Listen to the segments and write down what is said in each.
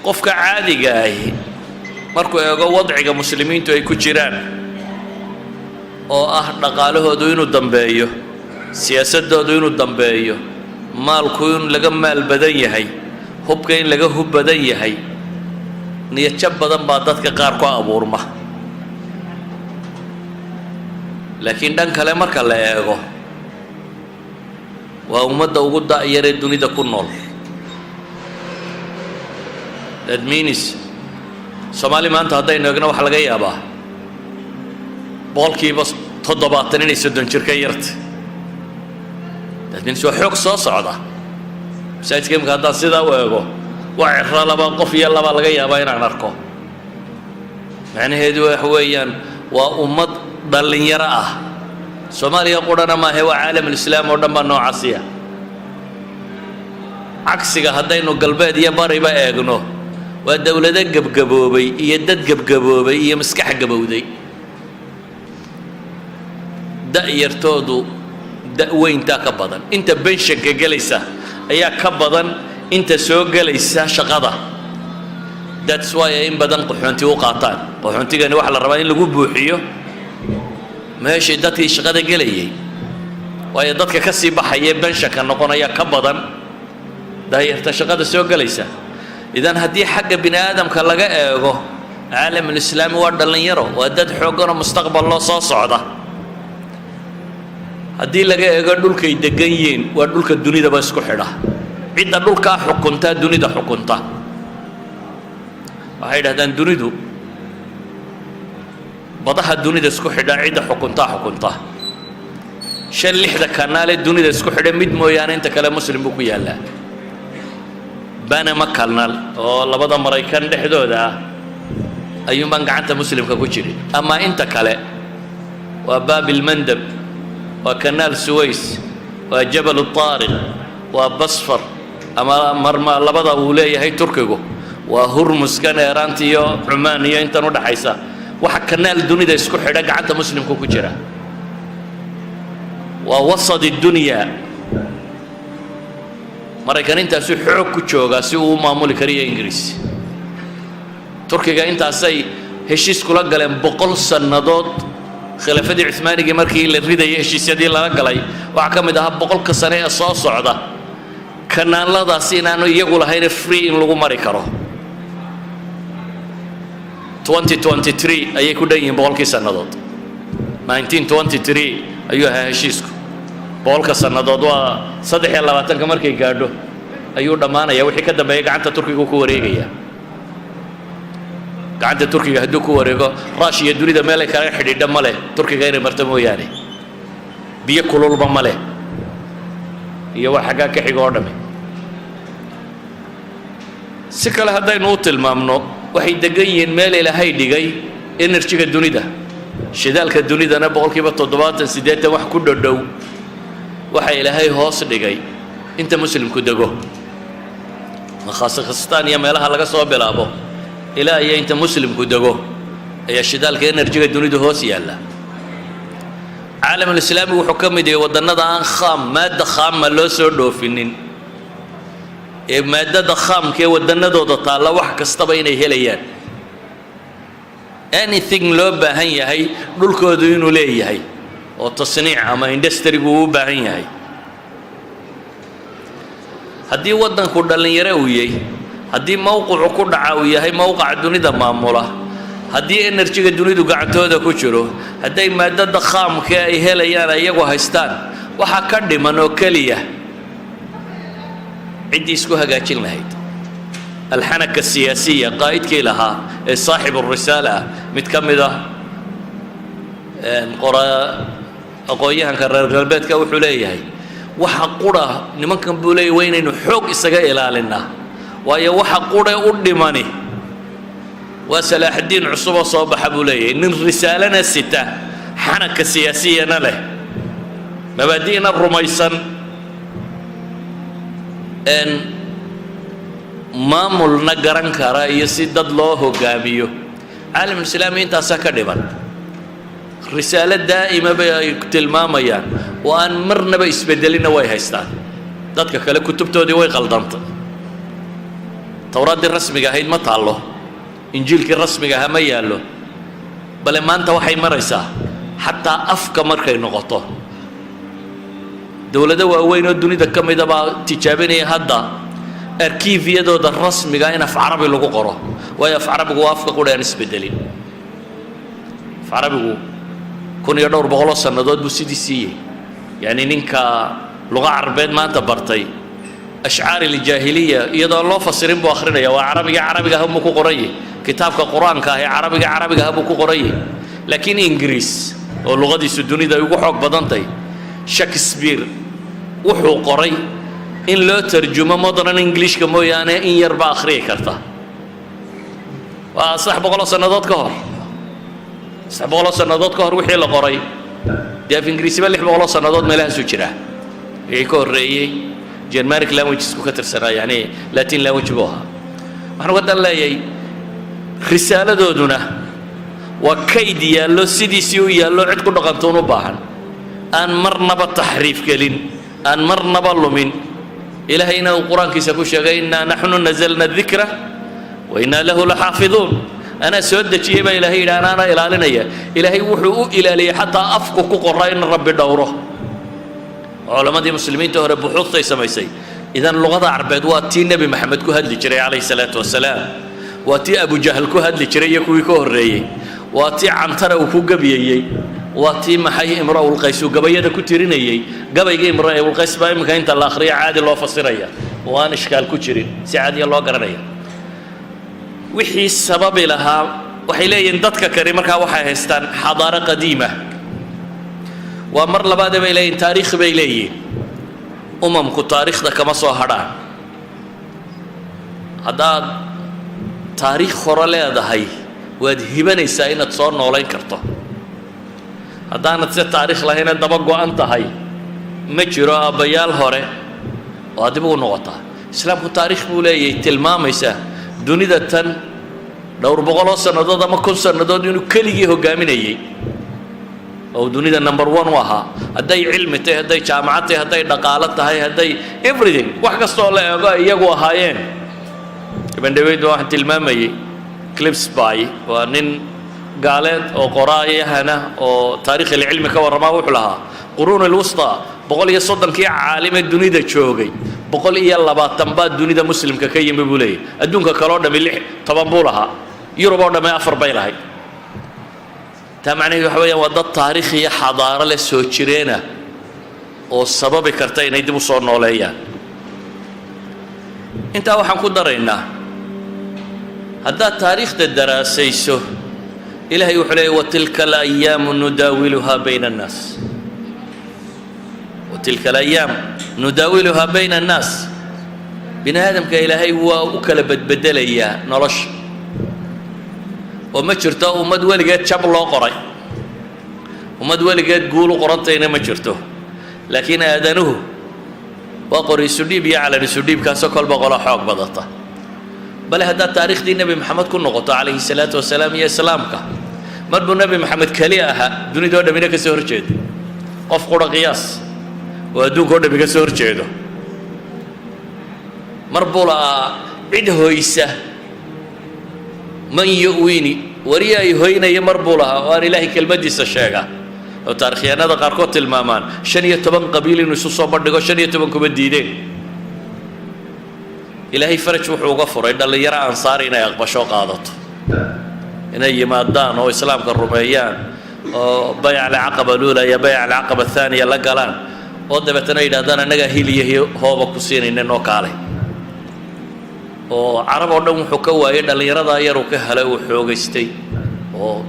qofka caadiga ah markuu eego wadciga muslimiintu ay ku jiraan oo ah dhaqaalahoodu inuu dambeeyo siyaasadoodu inuu dambeeyo maalku in laga maal badan yahay hubka in laga hub badan yahay niyad jab badan baa dadka qaar ku abuurma laakiin dhan kale marka la eego waa ummadda ugu da'yaree dunida ku nool that means Soomaali maanta haddaynu eegno waxa laga yaabaa boqolkiiba 70 inay 30 jir ka yarta that means waa xoog soo socda masaajidka imika haddaan sidaa u eego waa cirra laba qof iyo laba laga yaabaa inaan arko macnaheedu waxa weeyaan waa ummad dhalinyaro ah Soomaaliya qudhana maahe waa caalamul islaam oo dhan baa noocaasiya cagsiga haddaynu galbeed iyo bariba eegno waa dawlado gabgaboobay iyo dad gabgaboobay iyo maskax gabowday da'yartoodu da'weyntaa ka badan inta benshanka gelaysa ayaa ka badan inta soo gelaysa shaqada that's why in badan qaxoonti u qaataan qaxoontigani waxa la rabaa in lagu buuxiyo meeshii dadkii shaqada gelayay waayo dadka ka sii baxaya benshanka noqonaya ka badan da'yarta shaqada soo gelaysa idan haddii xagga bini aadamka laga eego caalamul islaami waa dhalinyaro waa dad xoogganoo mustaqbal loo soo socda haddii laga eego dhulkay degan yihiin waa dhulka dunidaba isku xidha cidda dhulkaa xukuntaa dunida xukunta waxay yidhahdaan dunidu badaha dunida isku xidha cidda xukunta 5-6 kanaale dunida isku xidha mid mooyaane inta kale muslim buu ku yaallaa Panama Canal oo labada Maraykan dhexdooda ah ayuunbaan gacanta muslimka ku jirin ama inta kale waa Baabil Mandab waa Kanaal Suways waa Jabal Tariq waa Basfar ama marma labada uu leeyahay Turkigu waa Hormuz kan Iiraanta iyo Cumaan iyo intan u dhaxaysa waxa kanaal dunida isku xidha gacanta muslimka ku jira waa wasad dunya Maraykan intaasuu xoog ku jooga si uu maamuli kariyo Ingiriis Turkiga intaasay heshiis kula galeen 100 sanadood khilaafadii Uthmaaniga markii la ridayay heshiisyadii laga galay waxa kamid ah 100 sano ee soo socda kanaaladaas inaanu iyagu lahayn free in lagu mari karo 2023 ayay ku dhan yihiin 100 sanadood 1923 ayuu ahaa heshiisku 100 sanadood waa 23 markay gaadho ayuu dhamaanaya wixii ka dambeeyay gacanta Turkiga ku wareegaya gacanta Turkiga hadduu ku wareego Russia dunida meel ay kala xidhiidha male Turkiga inay marto mooyaane biyo kululba male iyo waxa ka xigo oo dhame si kale haddaynu u tilmaamno waxay degan yihiin meel Ilaahay dhigay energy-ga dunida shidaalka dunidana 70-80 wax ku dhow waxa Ilaahay hoos dhigay inta muslimku dago khaasatan iyo meelaha laga soo bilaabo ilaa iyo inta muslimku dago ayaa shidaalka energy-ga dunida hoos yaala caalamul islaami wuxuu ka mid yahay wadannada aan maadda khaam loo soo dhoofinin ee maadada khaamka ee wadannadooda taala wax kastaba inay helayaan anything loo baahan yahay dhulkoodu inuu leeyahay oo tasniic ama industry-gu u baahan yahay haddii waddanku dhalinyaro uu yahay haddii mawqicu ku dhaca uu yahay mawqac dunida maamula haddii energy-ga dunidu gacantooda ku jiro hadday maadada khaamka ay helayaan iyagu haystaan waxa ka dhiman oo kaliya ciddii isku hagaajin lahayd alxanaka siyaasiya qaa'idkii lahaa ee saaxibu risaala mid ka mid ah aqoonyahanka reer galbeedka wuxuu leeyahay waxa qura nimankan buu leeyahay waa inaynu xoog isaga ilaalinaa waayo waxa qura u dhimani waa salaaxdiin cusub oo soo baxa buu leeyahay nin risaalana sita xanaka siyaasiyana leh mabaadi'na rumaysan maamulna garan kara iyo si dad loo hogaamiyo caalamul islaami intaasaa ka dhiman risaalo daa'ima bay ay tilmaamayaan oo aan marnaba isbedelina way haystaan dadka kale kutubtoodii way qaldantay tawraadii rasmiga ahayd ma taallo injiilkii rasmiga ahaa ma yaallo bale maanta waxay maraysaa xataa afka markay noqoto dowlado waaweyn oo dunida ka mida baa tijaabinaya hadda arkiifyadooda rasmiga in af carabi lagu qoro waayo af carabigu waa afka qura aan isbedelin af carabigu 1200 sannadood buu sidii siiyey yani ninka luqa carbeed maanta bartay ashcaari aljaahiliya iyadoo loo fasirin buu akhrinaya waa carabiga ah buu ku qorayay kitaabka quraanka ah ee carabiga ah buu ku qorayay laakiin ingiriis oo luqadiisu dunida ugu xoog badantay Shakespeare wuxuu qoray in loo tarjumo modern Englishka mooyaane in yar ba akhriyi karta waa 600 sannadood ka hor 600 sannadood ka hor wixii la qoray dee ingiriisiba 600 sannadood meelaha soo jira ee ka horeeyay Germanic languages ku ka tirsanaa yani Latin language buu ahaa waxaan uga dan leeyahay risaaladoduna waa kayd yaallo sidiisii u yaallo cid ku dhaqantoon u baahan aan marnaba taxriif gelin aan marnaba lumin ilaahayna uu quraankiisa ku sheegay inna nahnu nazalna dhikra wa inna lahu lahaafiduun ana soo dajiyay baa ilaahay ana ilaalinaya ilaahay wuxuu u ilaaliyay xataa afku ku qoray in rabbi dhowro culamadii muslimiinta hore buxuuftay samaysay idan luqada carbeed waa tii nabi maxamed ku hadli jiray calayhi salaatu wasalaam waa tii abu jahl ku hadli jiray iyo kuwii ka horeeyay waa tii cantara uu ku gabiyay waa tii maxay imraul qays uu gabayada ku tirinayay gabayga imraul qays baa imka inta la akhriyo caadi loo fasiraya waan ishkaal ku jirin si caadi loo garanaya wixii sababi lahaa waxay leeyihiin dadka kale markaa waxay haystaan xadaara qadiima waa mar labaad bay leeyihiin taariikh bay leeyihiin umamku taariikhda kama soo hadhaan haddaad taariikh hore leedahay waad hibanaysaa inaad soo noolayn karto haddaanad se taariikh lahayn daba go'an tahay ma jiro aabbayaal hore oo dib ugu noqotaa islaamku taariikh buu leeyahay tilmaamaysa dunida tan dhowr boqoloo sannadood ama 1000 sannadood inuu keligii hogaaminayay oo dunida number 1 u ahaa hadday cilmi tahay hadday jaamacad tahay hadday dhaqaale tahay hadday everything wax kasta oo la eego iyagu ahaayeen ibn daweyd waxaan tilmaamayay clips bay waa nin gaaleed oo qoraayahana oo taariikh cilmi ka warrama wuxuu lahaa quruun alwusta 130kii caalim ee dunida joogay 120 baa dunida muslimka ka yimid buu leeyahay adduunka kale oo dhami 10 buu lahaa yurub oo dhami 4 bay lahayd tamaniga waxa weeyaan waa dad taariikh iyo xadaaro la soo jireena oo sababi karta inay dib u soo nooleeyaan inta waxaan ku daraynaa hadda taariikhda daraasayso ilaahay wuxuu leeyahay wa tilka al-ayyam nudawiluha bayna an-nas wa tilka al-ayyam nudawiluha bayna an-nas bini aadamka ilaahay waa u kala badbedelayaa nolosha oo ma jirto ummad waligeed jab loo qoray ummad waligeed guul u qorantayna ma jirto laakiin aadanuhu waa qori sudhiib iyo calani sudhiibkaasoo kolba qolo xoog badata bal hadda taariikhdii nabi maxamed ku noqoto calayhi salaatu wasalaam iyo islaamka marbu nabi maxamed kali aha dunidoo dhamina ka soo horjeedo qof qura qiyaas oo adduunka oo dhami ka soo horjeedo marbula cid hoysa man yu'wini wariya ay hoynaya marbula oo aan ilaahay kelmadiisa sheega oo taariikhyanada qaarkood tilmaamaan 15 qabiil inuu isu soo bandhigo 15 kuma diideen ilaahay faraj wuxuu uga furay dhalinyaro ansaar inay aqbasho qaadato inay yimaadaan oo islaamka rumeeyaan oo bay'a al-aqaba lula iyo bay'a al-aqaba thaniya la galaan oo dabeetana yidhaahdaan anaga hiliyo hooba ku siinayna noo kaalay oo carab oo dhan wuxuu ka waayay dhalinyarada yar uu ka helay uu xoogaystay oo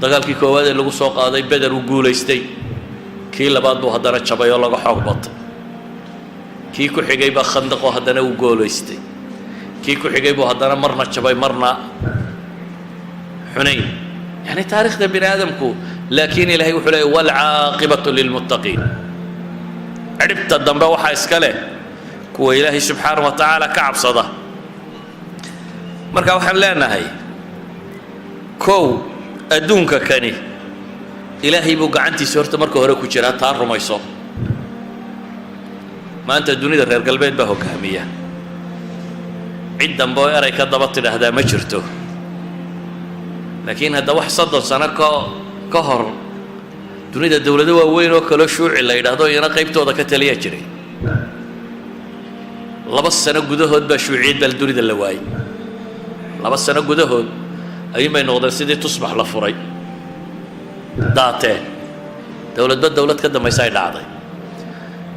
dagaalkii koowaad ee lagu soo qaaday Badr uu guuleystay kii labaad buu haddana jabay oo laga xoog batay kii ku xigay baa Khandaq oo haddana uu guuleystay kii ku xigay buu haddana marna jabay marna Hunayn yani taariikhda bini aadamku laakiin ilaahay wuxuu leeyahay wal aaqibatu lil muttaqiin ciribta dambe waxa iska leh kuwa ilaahay subxaanahu wa ta'ala ka cabsada marka waxaan leenahay kow adduunka kani ilaahay buu gacantiisa horta marka hore ku jira taa rumayso maanta dunida reer galbeed baa hogaamiya عدا بوير كضبط هذا ما شرته لكن هذا واحد صدق سنة كهر تريد الدولة دوا وين وكلو شوع اللي يرادو ينا قيبتو ذا كتلي يجري لبس سنة جدهود بشوعيد بالدولة اللواي لبس سنة جدهود أي ما ينقدر سيدي تصبح لفري داتين دولة كده ما يساعد عادي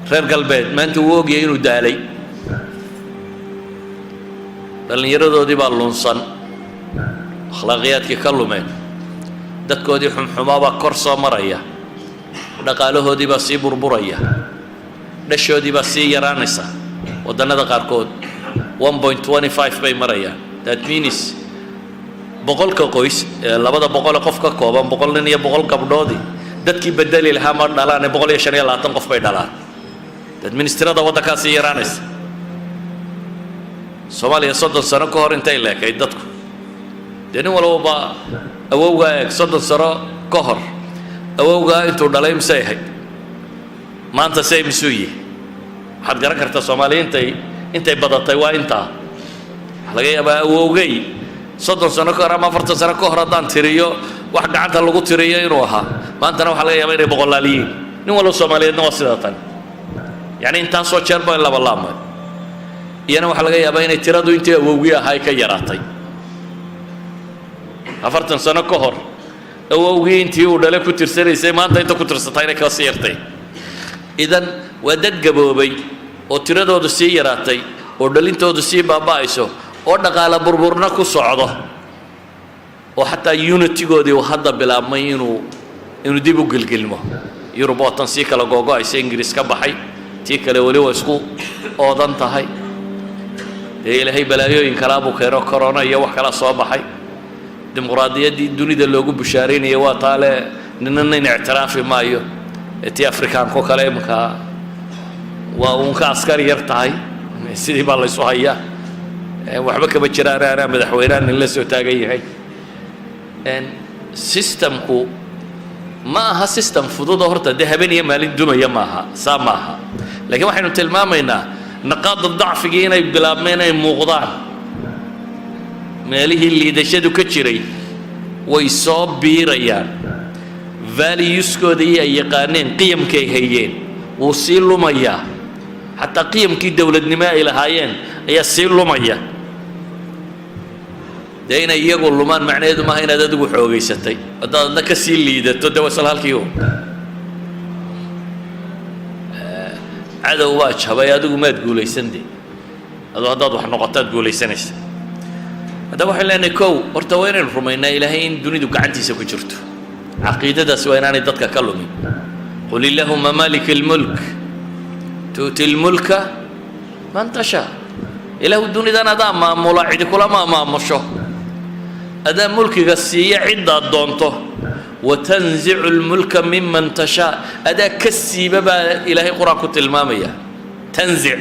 خير قلبين ما أنت ووجي ينو دالي لأن يردو دي باللونصن أخلاقيات كلمين دتكو دي حمحمابا كرسا مريا دقالوه دي بسي بربريا دشو دي بسي يرانسا ودنا دقاركود 1.25 باي مريا that means بقول كويس لبدا بقول قفك كوبان بقول نيا بقول كبدودي dadkii bedeli lahaa ma dhalaan 125 qof bay dhalaan dad ministrada waddankaasi yaraanays Soomaaliya 30 sano ka hor intay leekay dadku deeni walba awowga 30 sano ka hor awowga intuu dhalay misay maanta say misuuyi waxaad garan kartaa Soomaaliyiinta intay badatay waa inta laga yaabaa awowgay 30 sano ka hor ama 40 sano ka hor haddaan tiriyo wax gacanta lagu tiriyo inuu ahaa maantana waxa laga yaabaa inay boqolaaliyiin nin walba Soomaaliyeedna waa sidatan yani intaan soo jeerba laba laamay iyana waxa laga yaabaa inay tiradu intii awowgii ahaa ka yaraatay 40 sano ka hor awowgii intii uu dhalay ku tirsanaysay maanta inta ku tirsatay inay ka sii yartay idan waa dad gaboobay oo tiradoodu sii yaraatay oo dhalintoodu sii baaba'ayso oo dhaqaale burburna ku socdo oo hatta unity-goodii uu hadda bilaabmay inuu dib u gilgilmo Yurub oo tan sii kala googo'aysa Ingiriis ka baxay tii kale wali waa isku oodan tahay ilaahay balaayooyin kala buu keeno corona iyo wax kala soo baxay dimuqraadiyaddii dunida loogu bushaareynayay waa taale ninna ictiraafi maayo tii Afrikaanku kale imka waa uun ka askari yar tahay sidii baa la isu hayaa waxba kama jiraan ana madaxweynaha in la soo taagan yahay systemku ma aha system fudud horta de habeen iyo maalin dumaya maaha saamaha laakiin waxaynu tilmaamaynaa naqaad dacfiga inay bilaabmeen ay muuqdaan meelihii liidashadu ka jiray way soo biirayaan values-kooda ay yaqaaneen qiyamkay hayeen wuu sii lumaya xataa qiyamkii dowladnimo ay lahaayeen ayaa sii lumaya deena iyagu lumaan macnaheedu ma aha inaad adigu xoogaysatay haddaadna ka sii liidato de wasal halkii cadow waa jabay adigu maad guulaysantay adoo haddaad wax noqotaad guulaysanaysa hadda waxaan leenahay kow horta waa inaynu rumaynaa ilaahay in dunidu gacantiisa ku jirto caqiidadaas waa inaanay dadka ka lumin qul illahumma malika almulk tu'ti almulka man tashaa ilaahu dunidan adaa maamula cidi kulama maamusho adaa mulkiga siiya ciddaad doonto watanzicu almulka miman tashaa adaa ka siiba baa ilaahay qur-aanku tilmaamaya tanzic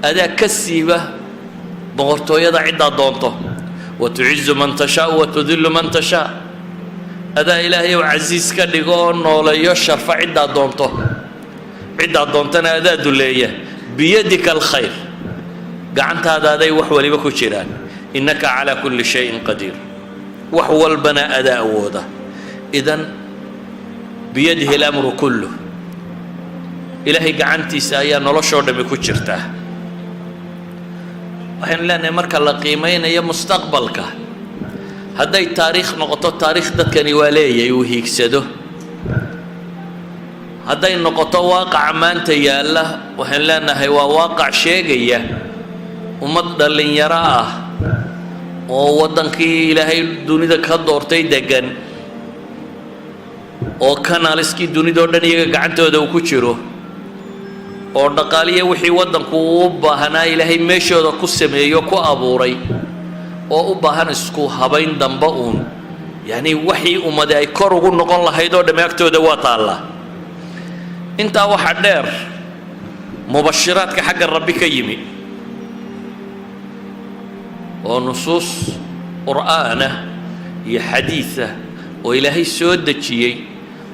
adaa ka siiba boqortooyada ciddaad doonto watucizu man tashaa watudillu man tashaa adaa ilaahay oo casiis ka dhigo oo nooleeyo sharfa ciddaad doonto ciddaad doontana adaa duleeya biyadika alkhayr gacantaada aday wax waliba ku jiraan innaka calaa kulli shayin qadiir wax walbana adaa awooda idan biyadihi alamru kulluh ilaahay gacantiisa ayaa noloshoo dhammi ku jirtaa waxaynu leenahay marka la qiimeynayo mustaqbalka hadday taariikh noqoto taariikh dadkani waa leeyahay uu hiigsado hadday noqoto waaqaca maanta yaalla waxaan leenahay waa waaqac sheegaya ummad dhallinyaro ah oo waddankii ilaahay dunida ka doortay degan oo kanaaliskii dunidoo dhan iyaga gacantooda uu ku jiro oo dhaqaaliya wixii waddanku u baahanaa ilaahay meeshooda ku sameeyo ku abuuray oo u baahan isku habayn damba uun yacni waxii ummadi ay kor ugu noqon lahayd oo dhammi agtooda waa taallaa intaa waxaa dheer mubashiraadka xagga rabbi ka yimi oo nusuus qur'aana iyo xadiida oo ilaahay soo dejiyey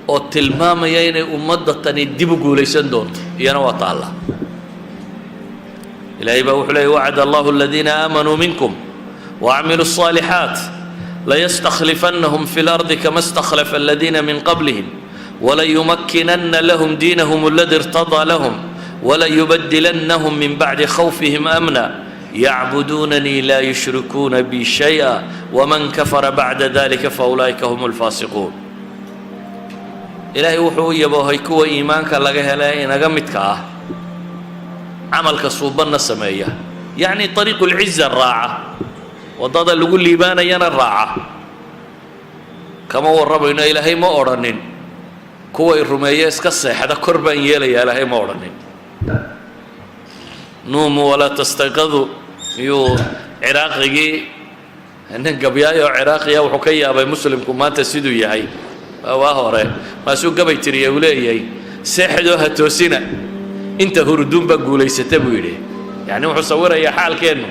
oo tilmaamaya inay ummadda tani dib u guulaysan doonto iyana waa taalla إلهي بوحله وعد الله الذين آمنوا منكم وعملوا الصالحات ليستخلفنهم في الأرض كما استخلف الذين من قبلهم وليمكنن لهم دينهم الذي ارتضى لهم وليبدلنهم من بعد خوفهم أمنا يعبدونني لا يشركون بي شيئا ومن كفر بعد ذلك فأولئك هم الفاسقون. إلهي وحو يبوهي كوا إيمانك لغا هلاي نغا مدكا عملك صوبنا سمية يعني طريق العزة الراعة وضاد اللي يقول لي بانا ينا الراعة كما هو الرب إن إلهي ما أورنين كوا الرمية اسكسي حدا كربان يلي يا إلهي ما أورنين نوموا ولا تستيقظوا يو عراقي إن قبيايا عراقيا وحكيا أبي مسلم كما تسيدوا ياهي واهوري ما سوق قبي تري وليي سحدوا هتوسنا انت هردون بقولي ستبويلي يعني وحصور يا حال كانه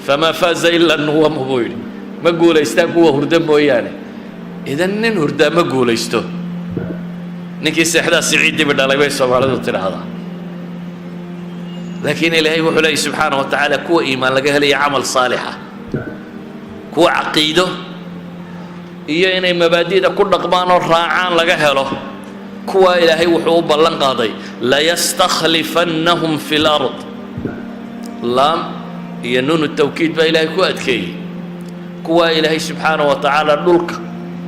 فما فاز الا النوم بويل ما قول يستاقوا هردان بويانه اذا نن هردا ما قول يستو نكي سحدا سعيد دي بدالي بي سومالدو تراهدا لكن الهي وحلي سبحانه وتعالى كو ايمان لغا هلي عمل صالحه كو عقيده iyo inay mabaadiida ku dhaqmaan oo raacaan laga helo kuwa ilaahay wuxuu u ballan qaaday la yastakhlifannahum fil ard lam iyo nunu tawkiid ba ilaahay ku adkeeyay kuwa ilaahay subhanahu wa ta'ala dhulka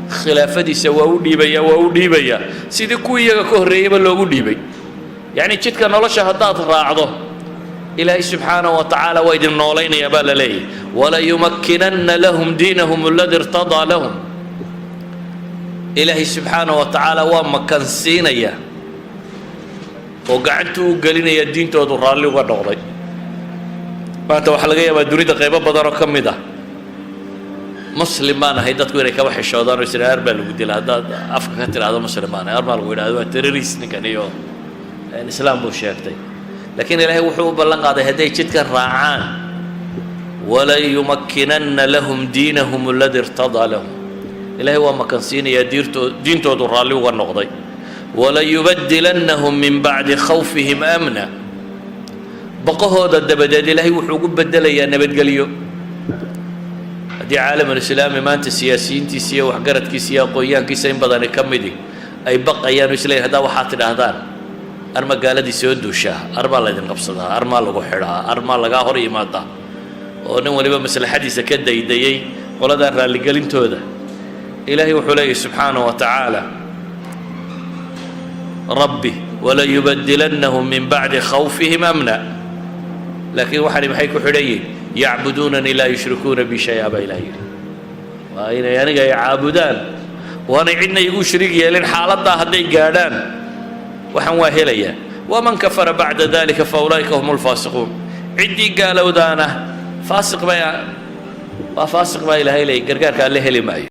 khilaafadiisa waa u dhiibaya sidii kuwa iyaga ka horeeyay loogu dhiibay yani jidka nolosha hadaad raacdo ilaahay subhanahu wa ta'ala waa idin nooleynaya baa la leeyahay wala yumakkinanna lahum diinahum alladhi irtada lahum إلهي سبحانه وتعالى ومكان سينيا وقعدتو قالين يا الدين تودو رالي ودوري ما انت وحلقيا ما دريد قيبه بدر كم ده مسلمان هيدا تقول لك وحش شودان ويصير اربل ودي هذا افكار هذا مسلمان ارمل ويل هذا تيروريست نكنيو الاسلام بو شيختي لكن إلهي وحو بلن قاده هدي جدك راعان ولا يمكنن لهم دينهم الذي ارتضى لهم إلهي وما كان سيني دينتو درالي ونقضي ولا يبدلنهم من بعد خوفهم أمنا بقى هذا الدبداد إلهي وحقوق بدل يا نبت قليو دي عالم الإسلام ما أنت سياسيين تسيا وحقرت كيسيا قويان كيسين بدن كمدي أي بقى يا نسلي هذا وحاطر هذان أرما قال دي سود وشاه أرما الله يدين قبصها أرما الله حرها أرما الله هوري ماذا ونقول لي مثل حديث كده يدي ولا ده اللي قال انتو ده إلهي وحليه سبحانه وتعالى ربي ولا يبدلنهم من بعد خوفهم أمنا لكن واحد محيك حليه يعبدونني لا يشركون بي شيئا إلهي وأين يعني يعبدان وأنا عندنا يقول شريك لين حالتها هدي قادان وحواهليا ومن كفر بعد ذلك فأولئك هم الفاسقون عندي قالوا دانا فاسق بيا وفاسق بيا إلهي لي قرقار كان له لي معي